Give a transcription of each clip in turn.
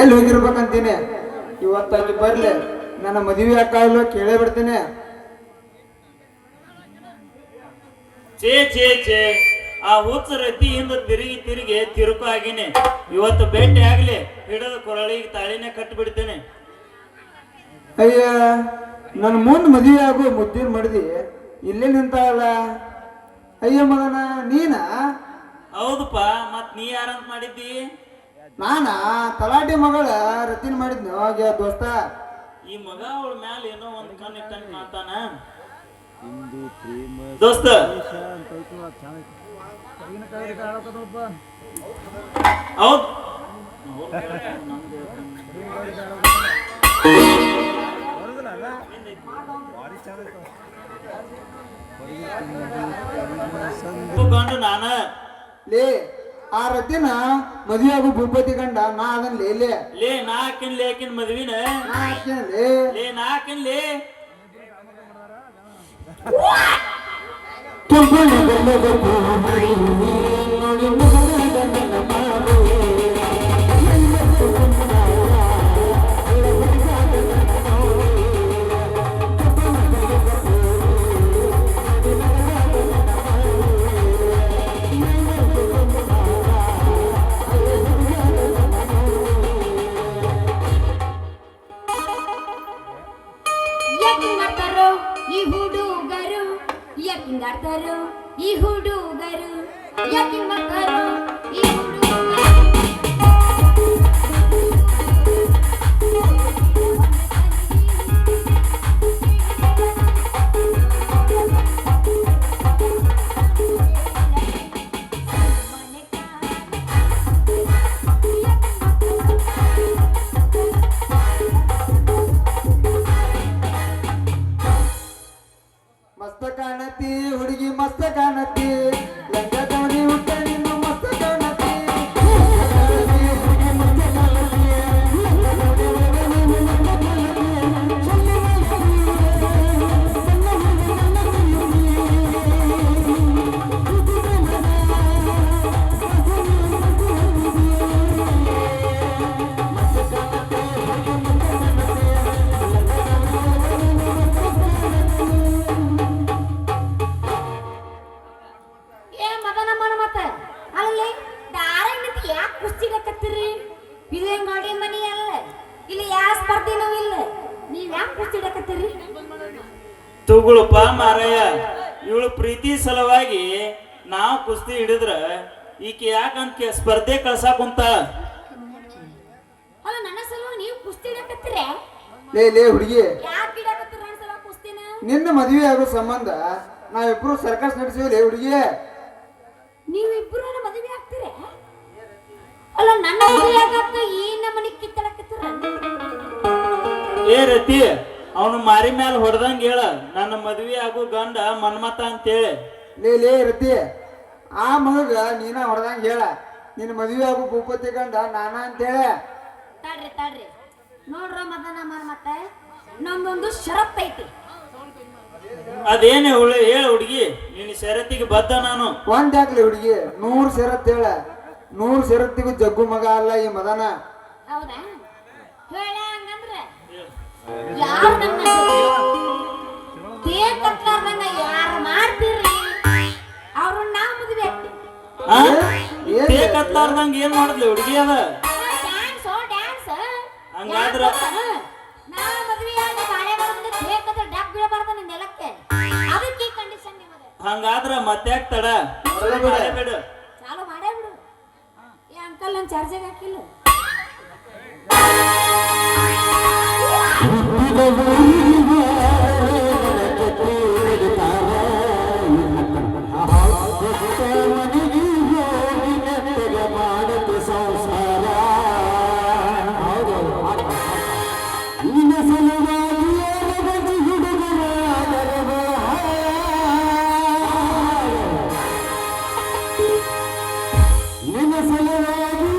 ಎಲ್ಲಿ ಹೋಗಿರ್ಬೇಕಂತೀನಿ. ಇವತ್ತಾಗಿ ಬರ್ಲಿ, ನನ್ನ ಮದುವೆ ಅಕ್ಕ ಕೇಳೇ ಬಿಡ್ತೀನಿ. ಚೇ ಚೇ ಚೇ ಆ ಹುಚ್ಚ ರತಿಯಿಂದ ತಿರುಗಿ ತಿರುಗಿ ತಿರುಕು ಆಗಿನಿ. ಇವತ್ತು ಭೇಟಿ ಆಗ್ಲಿ, ಹಿಡಿದ ಕೊರಳಿಗೆ ತಾಳಿನೇ ಕಟ್ಟಿ ಬಿಡ್ತೇನೆ. ಅಯ್ಯ, ನನ್ನ ಮುಂದೆ ಮದುವೆ ಆಗು ಮುದ್ದಿನ ಮಡ್ದಿ ಇಲ್ಲೇ ನಿಂತಾಳ. ಅಯ್ಯ ಮಗನ ನೀನ? ಹೌದಪ್ಪ, ಮತ್ ನೀ ಯಾರಂತ ಮಾಡಿದ್ದಿ? ನಾನ ತಲಾಟಿ ಮಗಳ ರತಿನ್ ಮಾಡಿದ್ನಿ. ಅವಾಗ ದೋಸ್ತ, ಈ ಮಗ ಅವಳ ಮ್ಯಾಲ ಏನೋ ಒಂದ್ ಕಣ್ಣು ಇಟ್ಟಂಗ್ ಮಾಡ್ತಾನ ದೋಸ್ತ. ಹೌದ್ ಗಂಡು ನಾನ ಲೇ ಆ ರತಿನ ಮದುವೆ ಆಗು ಭೂಪತಿ ಗಂಡ ನಾ ಅದನ್ ಲೇ ಲೇ ನಾಕಿನ್ ಲೇಕಿನ್ ಮದ್ವಿನ ನಾ ಹಾಕ್ತೇನೆ ಲೇ ನಾಕಿನ್ ಲೇ ಈ ಹುಡುಗರು ಯಾಕಿಂಗಾಡ್ತಾರೋ ಈ ಹುಡುಗರು ಯಾಕಿಂಗ್ ಮಾಡ್ತಾರೋ ಈ ಹುಡುಗರು ಮಸ್ತ ಕಾಣತಿ ಹುಡುಗಿ ಮಸ್ತ ಕಾಣತಿ ಲಂಗ ತವಣಿ ಹುಟ್ಟ ನೀನು ಮಸ್ತ ಕಾಣತಿ ತೂಗುಳಪ್ಪ ಮಾರಯ್ಯ, ಇವಳು ಪ್ರೀತಿ ಸಲುವಾಗಿ ನಾವು ಕುಸ್ತಿ ಹಿಡಿದ್ರ ಈಕೆ ಯಾಕಂತ ಸ್ಪರ್ಧೆ ಕಳ್ಸಾಕ್ ಕುಂತ. ಲೇ ಹುಡುಗಿ, ನಿನ್ನ ಮದುವೆ ಆಗೋ ಸಂಬಂಧ ನಾವಿಬ್ರು ಸರ್ಕಸ್ ನಡೆಸಿವಿ. ಲೇ ಹುಡುಗಿ, ನೀವಿಬ್ರು ಮದುವೆ ಆಗ್ತೀರ? ಅಲ್ಲ ನನ್ನ ಮದುವೆ ಆಗಕ್ಕ ಈ ನಮ್ಮನೆ ಕಿತ್ತಳಕತ್ತೀರ? ಏ ರತಿ, ಅವನು ಮಾರಿ ಮ್ಯಾಲ ಹೊಡೆದಂಗ ಹೇಳ, ನನ್ನ ಮದ್ವಿ ಆಗೋ ಗಂಡ ಮನ್ಮತ ಅಂತೇಳಿ. ಲೇ ರತಿ, ಆ ಮಗ ನೀನ ಹೊಡೆದಂಗ ಹೇಳ, ನಿನ್ನ ಮದುವೆ ಆಗೋ ಭೂಪತಿ ಗಂಡ ನಾನ ಅಂತೇಳಿ. ತಡ್ರಿ ನೋಡ್ರ ಮದನ ಮತ್ತೆ ನಮ್ದೊಂದು ಷರತ್ ಐತಿ. ಅದೇನೆ ಹೇಳ ಹುಡುಗಿ, ನಿನ್ನ ಷರತ್ತಿಗೆ ಬದ್ಧ ನಾನು. ಒಂದ್ ಯಾಕ್ಲಿ ಹುಡುಗಿ, 100 ಷರತ್ ಹೇಳ. 100 ಷರತ್ತಿಗೂ ಜಗ್ಗು ಮಗ ಅಲ್ಲ ಈ ಮದನ. ಹೌದಾ? ಹೇಳ ಹಂಗಂದ್ರೆ ಯಾರು ನನ್ನ ತೇಕತ್ಲಾರ್ದಂಗ ಯಾರು ಮಾಡ್ತೀರಿ ಅವ್ರನ್ನ ನಾ ಮದುವೆ ಆಗ್ತೀವಿ. ಕತ್ಲಾರ್ದಂಗ ಏನ್ ಮಾಡಿದ್ಲಿ ಹುಡುಗಿ? ಅದ ಡ್ಯಾನ್ಸ್ ಹಂಗಾದ್ರ ನಾ ಮದುವೆ ಆಗಿ ಬಾಳೆ ಬಂದ್ರೆ ತೇಕತ್ರ ಡಾಕ್ ಬೀಳಬಾರ್ದು ನನ್ನ ನೆಲಕ್ಕೆ. ಅದಕ್ಕೆ ಕಂಡೀಷನ್ ನಿಮಗೆ. ಹಂಗಾದ್ರ ಮತ್ತೆ ತಡ ಬಿಡು, ಚಾಲು ಮಾಡೇ ಬಿಡು. ಈ ಅಂಕಲ್ ನನ್ನ ಚಾರ್ಜಿಗೆ ಹಾಕಿಲ್ಲ. ನಿನ್ನ ಸಲುವಾಗಿ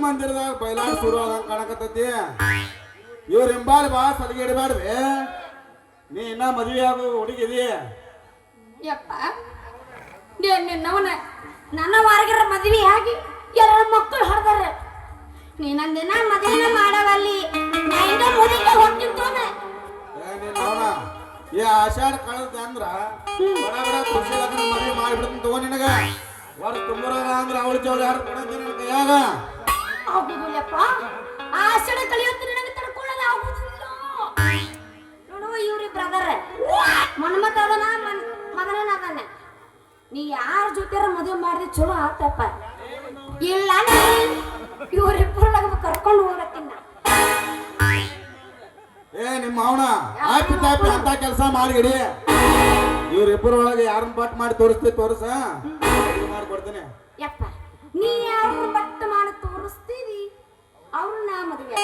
ಮಂದಿರದಾಗ ಬಯಲಾಟ ಶುರು ಆದಂಗ ಕಾಣಕತ್ತೈತಿ. ಇವ್ರ ಹಿಂಬಾಲ್ ಬಾ ಸಲಿಗೆಡಬಾರ್ದೆ. ನೀ ಇನ್ನ ಮದುವೆ ಆಗೋ ಹುಡುಗಿದಿ. ಯಪ್ಪ ನಿನ್ನವನ ನನ್ನ ವಾರಗಿರ ಮದುವೆ ಆಗಿ ಎರಡು ಮಕ್ಕಳು ಹಡ್ದಾರ. ನೀ ನಂದಿನ ಮದುವೆನ ಮಾಡವಲ್ಲಿ ಮುದಿಗೆ ಹೊಂಟಿದ್ದೋನೆ. ಏ ಆಷಾಢ ಕಳೆದ ಅಂದ್ರ ಬಡ ಬಡ ಖುಷಿ ಲಗ್ನ ಮದುವೆ ಮಾಡಿಬಿಡ್ತೀನಿ ತಗೋ ನಿನಗ. ವರ್ಷ ತುಂಬರ ಅಂದ್ರ ಅವಳ ಜೋಡಿ ಯಾರು ಕೊಡಂತೀನಿ ನನ್ನ ಕೈಯಾಗ. ಆಗುದಿಲ್ಲಪ್ಪ, ಆಷಾಢ ಕಳಿಯೋದು ನಿನಗೆ ತಡ್ಕೊಳ್ಳೋದು ಆಗುದಿಲ್ಲ. ನೋಡುವ ಇವ್ರಿ ಬ್ರದರ್ ಮನ್ಮತ ಅದನ ಮಗನ ಅದನ. ನೀ ಯಾರ ಜೊತೆ ಮದುವೆ ಮಾಡಿದ್ರೆ ಚಲೋ ಆಗ್ತಪ್ಪ. ಇಲ್ಲ ಇವ್ರಿಬ್ಬರು ಕರ್ಕೊಂಡು ಹೋಗತ್ತಿನ. ಏ ನಿಮ್ಮ ಅವನ ಆಪಿ ತಾಪಿ ಅಂತ ಕೆಲಸ ಮಾಡಿಗಿಡಿ. ಇವ್ರಿಬ್ಬರೊಳಗೆ ಯಾರನ್ನ ಬಟ್ ಮಾಡಿ ತೋರಿಸ ಮಾಡ್ಕೊಡ್ತೀನಿ. ಯಪ್ಪ ನೀ ಯಾರು ಬಟ್ ಮಾಡಿ ತೋರಿಸ್ತೀರಿ ಅವ್ರನ್ನ ಮದುವೆ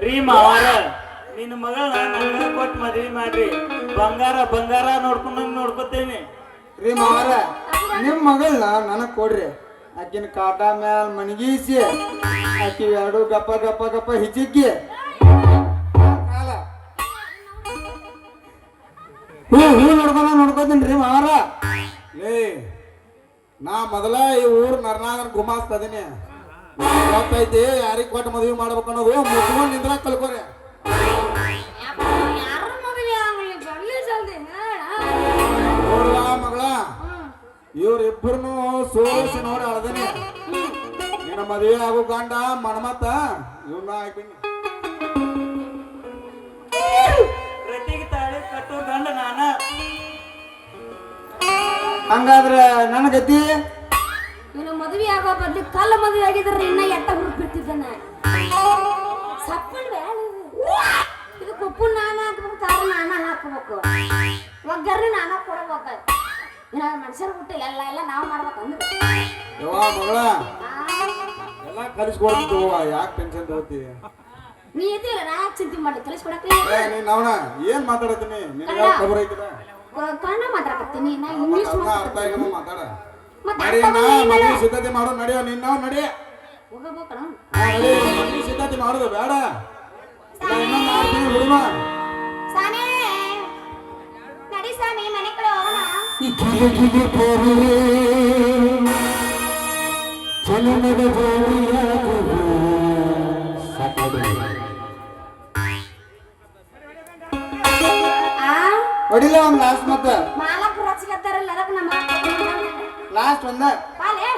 ರೀ ಮಾವಾರ, ನಿನ್ನ ಮಗಳನ್ನ ನನಗ ಕೊಟ್ಟು ಮದ್ವಿ ಮಾಡ್ರಿ. ಬಂಗಾರ ಬಂಗಾರ ನೋಡ್ಕೊತೇನೆ ರೀ ಮಾವಾರ, ನಿಮ್ ಮಗಳನ್ನ ನನಗ್ ಕೊಡ್ರಿ. ಆಕಿನ ಕಾಟ ಮ್ಯಾಲ ಮಣಗೀಸಿ ಆಕಿ ಎರಡು ಗಪ್ಪ ಗಪ್ಪ ಗಪ್ಪ ಹಿಚಿಕ್ಕಿ ಹೂ ನೋಡ್ಕೋತೀನಿ ರೀ ಮಾವಾರ. ಏ ನಾ ಮೊದಲ ಈ ಊರ್ ನರ್ನಾಗನ್ ಗುಮಾಸ್ತದೀನಿ. ಗೊತ್ತೈತಿ ಯಾರಿಗ್ ಕೊಟ್ಟು ಮದುವೆ ಮಾಡ್ಬೇಕು ಅನ್ನೋದು. ಮುಚ್ಕೊಂಡು ನಿಂದ್ರ ಕಲ್ಕೋರಿ. ಯಾರ ಮದುವೆ ಆಗಲಿ ಜಲ್ದಿ ಜಲ್ದಿ ನೋಡ್ಲಾ ಮಗಳ, ಇವ್ರಿಬ್ಬರನ್ನು ಸೋಸಿ ನೋಡಿ ಅಳ್ದನಿ. ನಿನ್ನ ಮದುವೆ ಆಗೋ ಗಂಡ ಮನ್ಮತ್ತ ಇವನ್ನ ಹಾಕಿನಿ. ಪ್ರತಿಗೆ ತಾಳಿ ಕಟ್ಟೋ ಗಂಡ ನಾನ. ಹಂಗಾದ್ರ ನನ್ನ ಗತಿ ಇವನು ಮದುವೆ ಆಗೋ ಬದ್ಲಿ ಕಲ್ಲ ಮದುವೆ ಆಗಿದ್ರೆ ಇನ್ನ ಎಟ್ಟ ಹುಡುಕ್ಬಿಡ್ತಿದ್ದಾನ. ಸಪ್ಪಲ್ ಬೇಡ ಇದು ಉಪ್ಪು ನಾನು ಹಾಕ್ಬೇಕು, ಖಾರ ನಾನು ಹಾಕ್ಬೇಕು, ಒಗ್ಗರ್ನಿ ನಾನು ಕೊಡ್ಬೇಕು. ಮನುಷ್ಯರ ಬಿಟ್ಟು ಎಲ್ಲ ನಾವು ಮಾಡ್ಬೇಕಂದ್ರೆ ಯವ್ವ ಮಗಳ ಎಲ್ಲ ಕಲಿಸ್ಕೊಡ್ತು. ಯಾಕೆ ಟೆನ್ಷನ್ ತಗೋತಿ? ನೀ ಇದ್ದೀರ ನಾ ಯಾಕೆ ಚಿಂತೆ ಮಾಡಿ ಕಲಿಸ್ಕೊಡಕ್ಕೆ. ನೀನ್ ಅವನ ಏನ್ ಮಾತಾಡತೀನಿ? ನಿನಗೆ ಖಬರ್ ಐತಿಲ್ಲ? ಕನ್ನಡ ಮಾತಾಡಕತ್ತೀನಿ ನಾ ಇಂಗ್ಲಿಷ್ ಅರ್ಥ ಆಗಿಲ್ಲ ಮಾತಾಡ. ನಡಿ ನಾ ಮದುವೆ ಸಿದ್ಧತೆ ಮಾಡು. ನಡಿಯೋ ನಿನ್ನ ನಡಿ. ಹೋಗಬೇಕಣ ಮದುವೆ ಸಿದ್ಧತೆ ಮಾಡುದು ಬೇಡ. ಇನ್ನೊಂದು ಮಾಡ್ತೀನಿ ಹುಡುಗ. ಸಾಮಿ ನಡಿ ಸಾಮಿ ಮನೆ ಕಡೆ ಹೋಗೋಣ. ಹೊಡಿಲ್ಲ ಒಂದ್ ಲಾಸ್ಟ್ ಮತ್ತ ಮಾಲಕ್ ರಚಿಕತ್ತಾರಲ್ಲ ಅದಕ್ಕೆ ನಮ್ಮ ಲಾಸ್ಟ್ ಒಂದ ಪಾಲೆ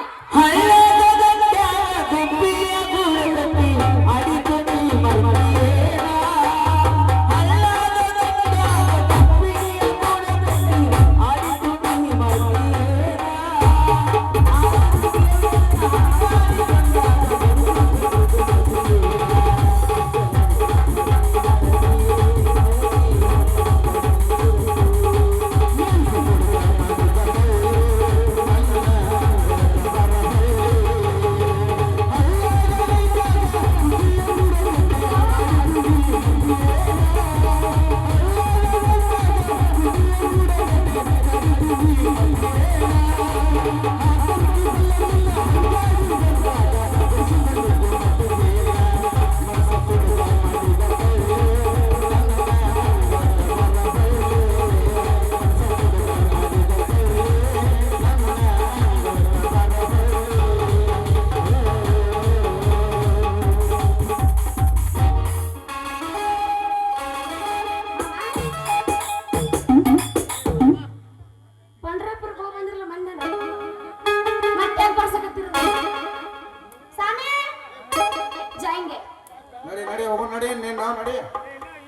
ನಡಿ ನಡಿ ಹೋಗು ನಡಿ ನೀನ್ ನಾವು ನಡಿ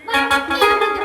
ಬಾ,